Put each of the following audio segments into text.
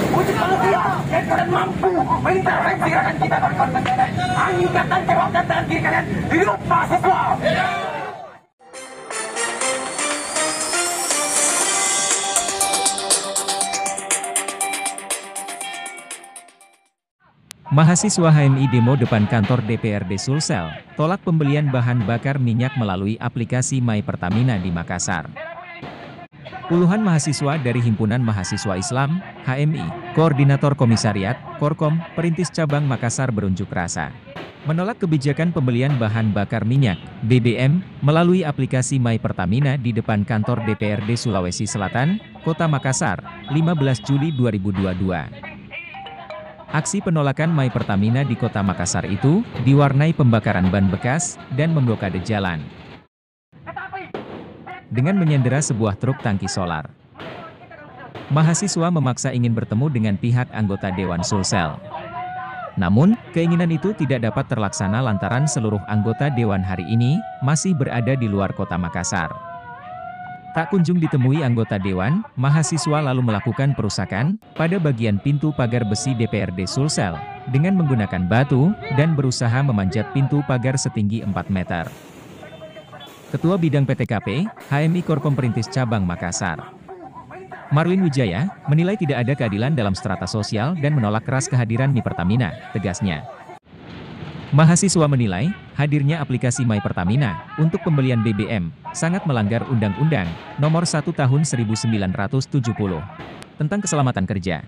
Wujud manusia yang kalian mampu mengintervensi gerakan kita berkorban kalian. Angkatan jawabkan tangan kiri kalian. Hidup mahasiswa! Mahasiswa HMI demo depan kantor DPRD Sulsel, tolak pembelian bahan bakar minyak melalui aplikasi My Pertamina di Makassar. Puluhan mahasiswa dari Himpunan Mahasiswa Islam, HMI, Koordinator Komisariat, Korkom, Perintis Cabang Makassar berunjuk rasa menolak kebijakan pembelian bahan bakar minyak, BBM, melalui aplikasi My Pertamina di depan kantor DPRD Sulawesi Selatan, Kota Makassar, 15 Juli 2022. Aksi penolakan My Pertamina di Kota Makassar itu diwarnai pembakaran ban bekas dan memblokade jalan dengan menyandera sebuah truk tangki solar. Mahasiswa memaksa ingin bertemu dengan pihak anggota Dewan Sulsel. Namun, keinginan itu tidak dapat terlaksana lantaran seluruh anggota Dewan hari ini masih berada di luar Kota Makassar. Tak kunjung ditemui anggota Dewan, mahasiswa lalu melakukan perusakan pada bagian pintu pagar besi DPRD Sulsel dengan menggunakan batu dan berusaha memanjat pintu pagar setinggi 4 meter. Ketua Bidang PTKP, HMI Korkom Perintis Cabang Makassar, Marlin Wijaya, menilai tidak ada keadilan dalam strata sosial dan menolak keras kehadiran My Pertamina, tegasnya. Mahasiswa menilai, hadirnya aplikasi My Pertamina untuk pembelian BBM sangat melanggar Undang-Undang Nomor 1 Tahun 1970 tentang keselamatan kerja.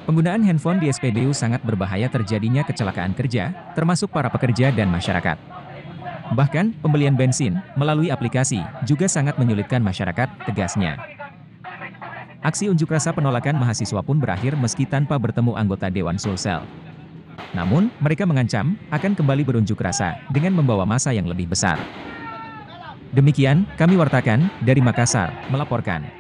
Penggunaan handphone di SPBU sangat berbahaya terjadinya kecelakaan kerja, termasuk para pekerja dan masyarakat. Bahkan, pembelian bensin melalui aplikasi juga sangat menyulitkan masyarakat, tegasnya. Aksi unjuk rasa penolakan mahasiswa pun berakhir meski tanpa bertemu anggota Dewan Sulsel. Namun, mereka mengancam akan kembali berunjuk rasa dengan membawa massa yang lebih besar. Demikian, kami wartakan dari Makassar, melaporkan.